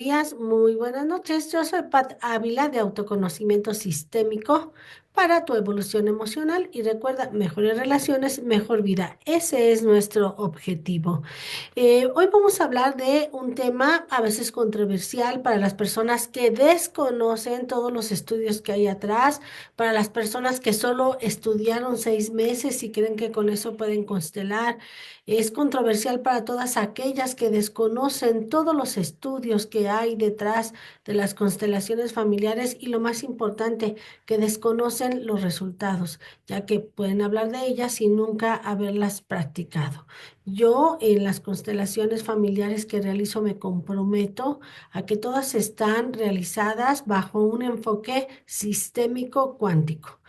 días, muy buenas noches. Yo soy Pat Ávila de Autoconocimiento Sistémico para tu evolución emocional y recuerda, mejores relaciones, mejor vida. Ese es nuestro objetivo. Hoy vamos a hablar de un tema a veces controversial para las personas que desconocen todos los estudios que hay atrás, para las personas que solo estudiaron 6 meses y creen que con eso pueden constelar. Es controversial para todas aquellas que desconocen todos los estudios que hay detrás de las constelaciones familiares y lo más importante, que desconocen los resultados, ya que pueden hablar de ellas sin nunca haberlas practicado. Yo en las constelaciones familiares que realizo me comprometo a que todas están realizadas bajo un enfoque sistémico cuántico.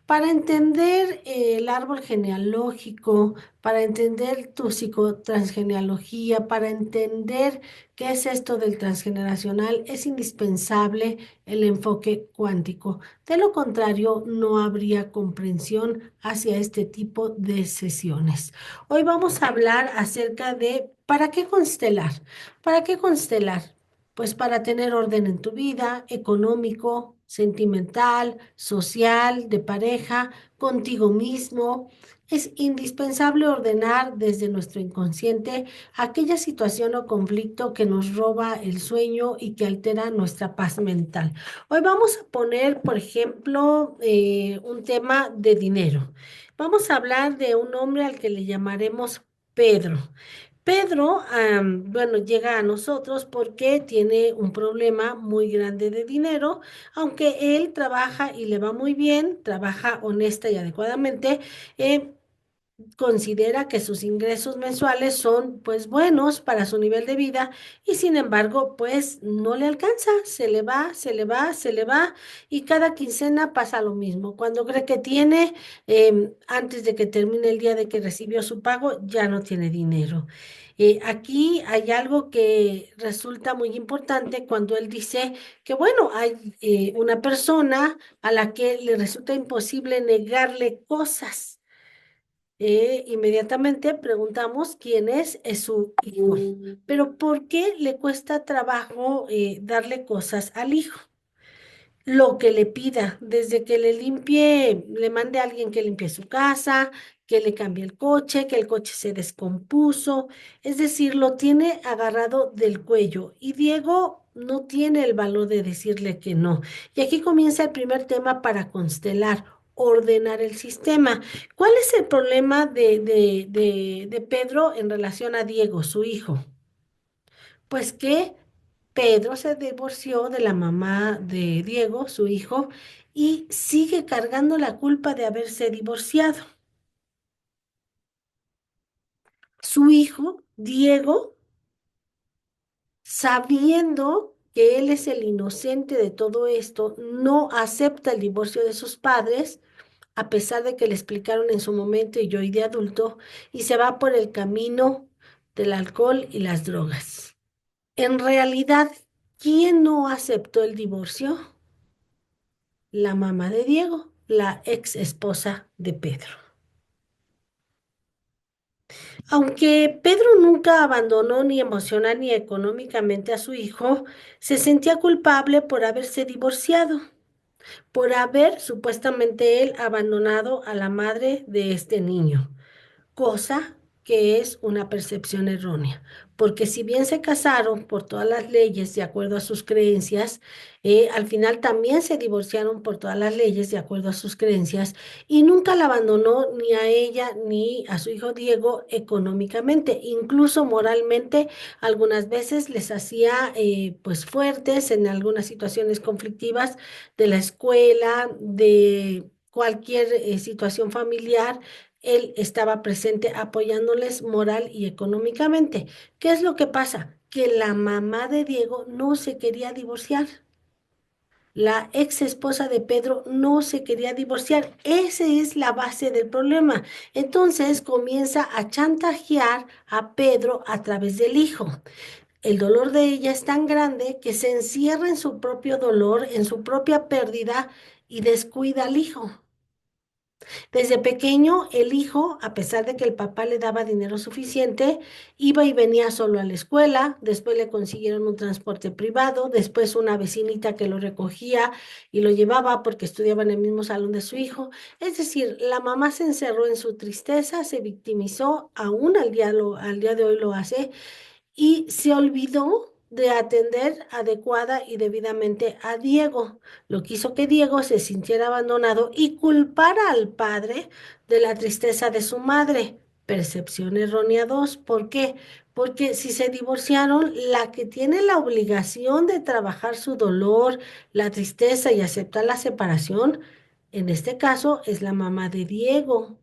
Para entender el árbol genealógico, para entender tu psicotransgenealogía, para entender qué es esto del transgeneracional, es indispensable el enfoque cuántico. De lo contrario, no habría comprensión hacia este tipo de sesiones. Hoy vamos a hablar acerca de ¿para qué constelar? ¿Para qué constelar? Pues para tener orden en tu vida, económico, sentimental, social, de pareja, contigo mismo. Es indispensable ordenar desde nuestro inconsciente aquella situación o conflicto que nos roba el sueño y que altera nuestra paz mental. Hoy vamos a poner, por ejemplo, un tema de dinero. Vamos a hablar de un hombre al que le llamaremos Pedro. Pedro, bueno, llega a nosotros porque tiene un problema muy grande de dinero, aunque él trabaja y le va muy bien, trabaja honesta y adecuadamente. eh, Considera que sus ingresos mensuales son pues buenos para su nivel de vida y sin embargo pues no le alcanza, se le va, se le va, se le va y cada quincena pasa lo mismo. Cuando cree que tiene, antes de que termine el día de que recibió su pago, ya no tiene dinero. Aquí hay algo que resulta muy importante cuando él dice que bueno, hay una persona a la que le resulta imposible negarle cosas. Inmediatamente preguntamos quién es su hijo, pero ¿por qué le cuesta trabajo darle cosas al hijo? Lo que le pida, desde que le limpie, le mande a alguien que limpie su casa, que le cambie el coche, que el coche se descompuso, es decir, lo tiene agarrado del cuello y Diego no tiene el valor de decirle que no. Y aquí comienza el primer tema para constelar, ordenar el sistema. ¿Cuál es el problema de Pedro en relación a Diego, su hijo? Pues que Pedro se divorció de la mamá de Diego, su hijo, y sigue cargando la culpa de haberse divorciado. Su hijo, Diego, sabiendo que él es el inocente de todo esto, no acepta el divorcio de sus padres, a pesar de que le explicaron en su momento y hoy de adulto, y se va por el camino del alcohol y las drogas. En realidad, ¿quién no aceptó el divorcio? La mamá de Diego, la ex esposa de Pedro. Aunque Pedro nunca abandonó ni emocional ni económicamente a su hijo, se sentía culpable por haberse divorciado, por haber supuestamente él abandonado a la madre de este niño, cosa que es una percepción errónea, porque si bien se casaron por todas las leyes de acuerdo a sus creencias, al final también se divorciaron por todas las leyes de acuerdo a sus creencias y nunca la abandonó ni a ella ni a su hijo Diego económicamente, incluso moralmente, algunas veces les hacía pues fuertes en algunas situaciones conflictivas de la escuela, de cualquier situación familiar. Él estaba presente apoyándoles moral y económicamente. ¿Qué es lo que pasa? Que la mamá de Diego no se quería divorciar. La ex esposa de Pedro no se quería divorciar. Esa es la base del problema. Entonces comienza a chantajear a Pedro a través del hijo. El dolor de ella es tan grande que se encierra en su propio dolor, en su propia pérdida y descuida al hijo. Desde pequeño, el hijo, a pesar de que el papá le daba dinero suficiente, iba y venía solo a la escuela, después le consiguieron un transporte privado, después una vecinita que lo recogía y lo llevaba porque estudiaba en el mismo salón de su hijo. Es decir, la mamá se encerró en su tristeza, se victimizó, aún al día de hoy lo hace, y se olvidó de atender adecuada y debidamente a Diego, lo que hizo que Diego se sintiera abandonado y culpara al padre de la tristeza de su madre. Percepción errónea 2. ¿Por qué? Porque si se divorciaron, la que tiene la obligación de trabajar su dolor, la tristeza y aceptar la separación, en este caso es la mamá de Diego,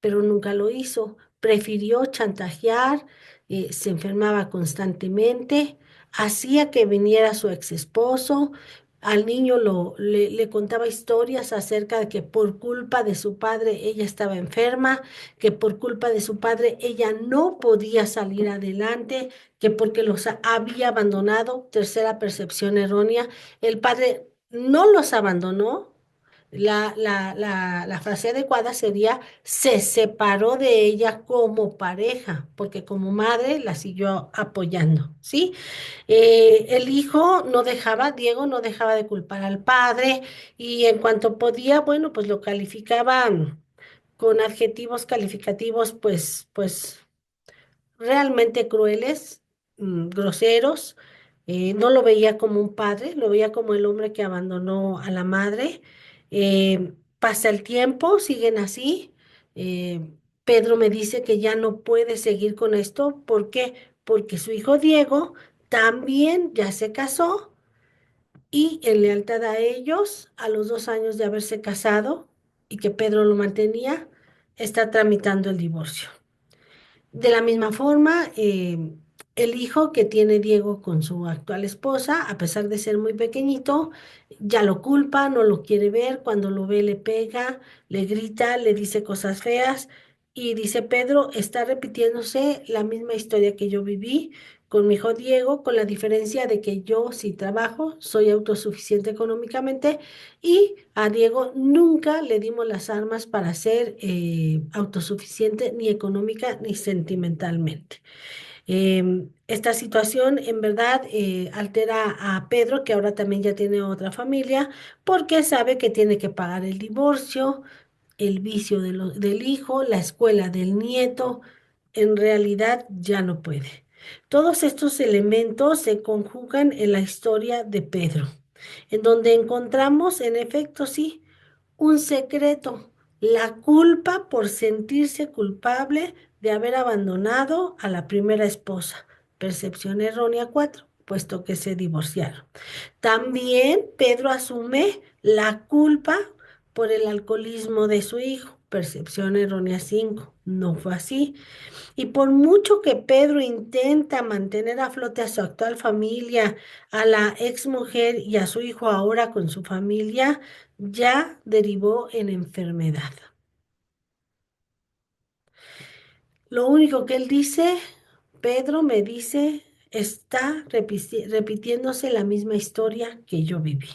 pero nunca lo hizo. Prefirió chantajear, se enfermaba constantemente, hacía que viniera su ex esposo, al niño le contaba historias acerca de que por culpa de su padre ella estaba enferma, que por culpa de su padre ella no podía salir adelante, que porque los había abandonado, tercera percepción errónea, el padre no los abandonó. La frase adecuada sería, se separó de ella como pareja, porque como madre la siguió apoyando, ¿sí? El hijo no dejaba, Diego no dejaba de culpar al padre y en cuanto podía, bueno, pues lo calificaba con adjetivos calificativos, pues realmente crueles, groseros. No lo veía como un padre, lo veía como el hombre que abandonó a la madre. Pasa el tiempo, siguen así. eh, Pedro me dice que ya no puede seguir con esto. ¿Por qué? Porque su hijo Diego también ya se casó y en lealtad a ellos, a los 2 años de haberse casado y que Pedro lo mantenía, está tramitando el divorcio. De la misma forma, el hijo que tiene Diego con su actual esposa, a pesar de ser muy pequeñito, ya lo culpa, no lo quiere ver, cuando lo ve le pega, le grita, le dice cosas feas y dice, Pedro, está repitiéndose la misma historia que yo viví con mi hijo Diego, con la diferencia de que yo sí trabajo, soy autosuficiente económicamente y a Diego nunca le dimos las armas para ser autosuficiente ni económica ni sentimentalmente. Esta situación en verdad altera a Pedro, que ahora también ya tiene otra familia, porque sabe que tiene que pagar el divorcio, el vicio del hijo, la escuela del nieto. En realidad ya no puede. Todos estos elementos se conjugan en la historia de Pedro, en donde encontramos, en efecto, sí, un secreto, la culpa por sentirse culpable de haber abandonado a la primera esposa. Percepción errónea 4, puesto que se divorciaron. También Pedro asume la culpa por el alcoholismo de su hijo. Percepción errónea 5. No fue así. Y por mucho que Pedro intenta mantener a flote a su actual familia, a la ex mujer y a su hijo ahora con su familia, ya derivó en enfermedad. Lo único que él dice, Pedro me dice, está repitiéndose la misma historia que yo viví.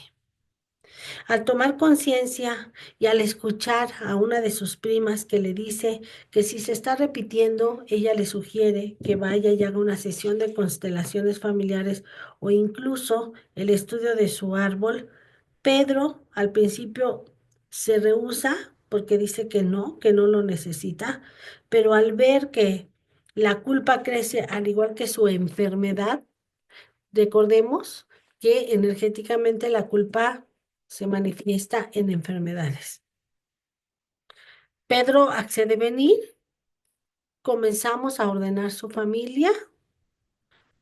Al tomar conciencia y al escuchar a una de sus primas que le dice que si se está repitiendo, ella le sugiere que vaya y haga una sesión de constelaciones familiares o incluso el estudio de su árbol, Pedro al principio se rehúsa porque dice que no lo necesita, pero al ver que la culpa crece al igual que su enfermedad, recordemos que energéticamente la culpa se manifiesta en enfermedades. Pedro accede a venir, comenzamos a ordenar su familia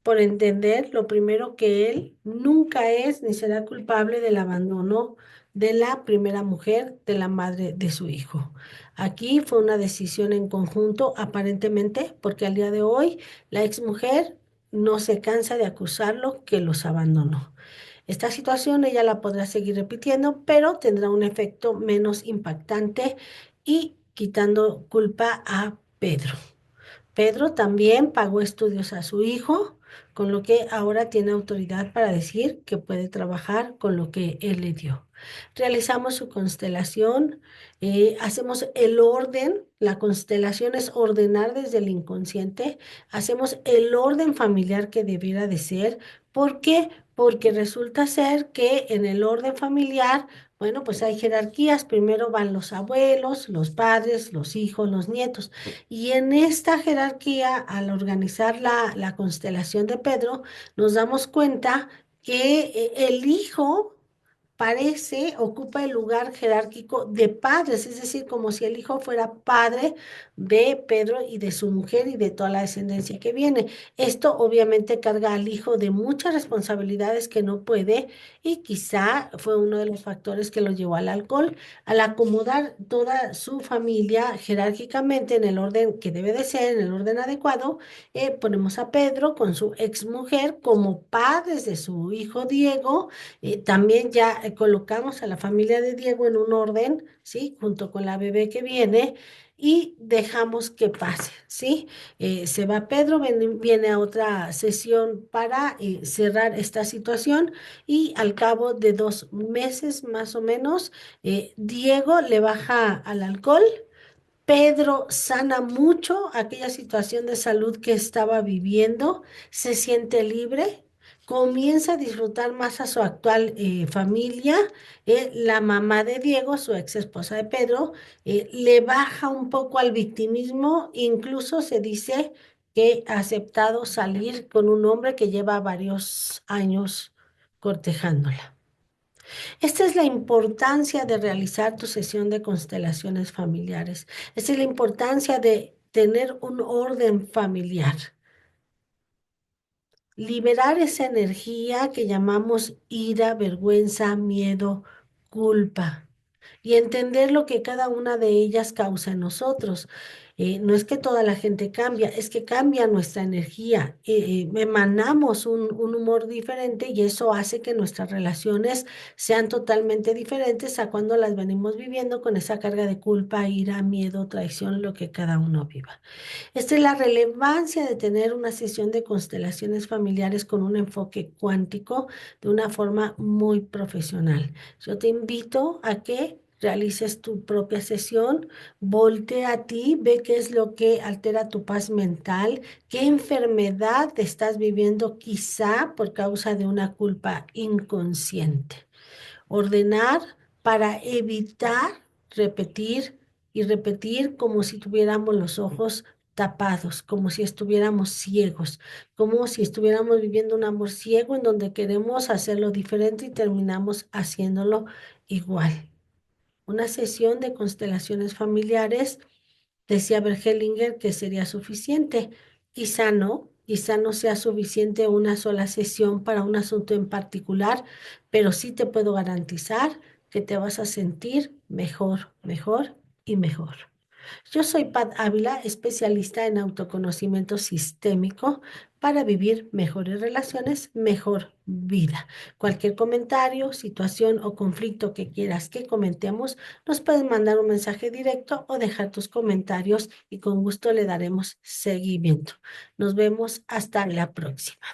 por entender lo primero que él nunca es ni será culpable del abandono de la primera mujer, de la madre de su hijo. Aquí fue una decisión en conjunto, aparentemente, porque al día de hoy la exmujer no se cansa de acusarlo que los abandonó. Esta situación ella la podrá seguir repitiendo, pero tendrá un efecto menos impactante y quitando culpa a Pedro. Pedro también pagó estudios a su hijo, con lo que ahora tiene autoridad para decir que puede trabajar con lo que él le dio. Realizamos su constelación, hacemos el orden, la constelación es ordenar desde el inconsciente, hacemos el orden familiar que debiera de ser. ¿Por qué? Porque resulta ser que en el orden familiar, bueno, pues hay jerarquías, primero van los abuelos, los padres, los hijos, los nietos, y en esta jerarquía, al organizar la constelación de Pedro, nos damos cuenta que el hijo ocupa el lugar jerárquico de padres, es decir, como si el hijo fuera padre de Pedro y de su mujer y de toda la descendencia que viene. Esto obviamente carga al hijo de muchas responsabilidades que no puede y quizá fue uno de los factores que lo llevó al alcohol. Al acomodar toda su familia jerárquicamente en el orden que debe de ser, en el orden adecuado, ponemos a Pedro con su exmujer como padres de su hijo Diego. También ya colocamos a la familia de Diego en un orden, ¿sí? Junto con la bebé que viene y dejamos que pase, ¿sí? Se va Pedro, viene a otra sesión para cerrar esta situación y al cabo de 2 meses más o menos, Diego le baja al alcohol. Pedro sana mucho aquella situación de salud que estaba viviendo, se siente libre, comienza a disfrutar más a su actual familia. La mamá de Diego, su ex esposa de Pedro, le baja un poco al victimismo, incluso se dice que ha aceptado salir con un hombre que lleva varios años cortejándola. Esta es la importancia de realizar tu sesión de constelaciones familiares. Esta es la importancia de tener un orden familiar. Liberar esa energía que llamamos ira, vergüenza, miedo, culpa y entender lo que cada una de ellas causa en nosotros. No es que toda la gente cambia, es que cambia nuestra energía. Emanamos un humor diferente y eso hace que nuestras relaciones sean totalmente diferentes a cuando las venimos viviendo con esa carga de culpa, ira, miedo, traición, lo que cada uno viva. Esta es la relevancia de tener una sesión de constelaciones familiares con un enfoque cuántico de una forma muy profesional. Yo te invito a que realices tu propia sesión, voltea a ti, ve qué es lo que altera tu paz mental, qué enfermedad te estás viviendo quizá por causa de una culpa inconsciente. Ordenar para evitar repetir y repetir como si tuviéramos los ojos tapados, como si estuviéramos ciegos, como si estuviéramos viviendo un amor ciego en donde queremos hacerlo diferente y terminamos haciéndolo igual. Una sesión de constelaciones familiares, decía Bergelinger que sería suficiente. Quizá no sea suficiente una sola sesión para un asunto en particular, pero sí te puedo garantizar que te vas a sentir mejor, mejor y mejor. Yo soy Pat Ávila, especialista en autoconocimiento sistémico para vivir mejores relaciones, mejor vida. Cualquier comentario, situación o conflicto que quieras que comentemos, nos puedes mandar un mensaje directo o dejar tus comentarios y con gusto le daremos seguimiento. Nos vemos hasta la próxima.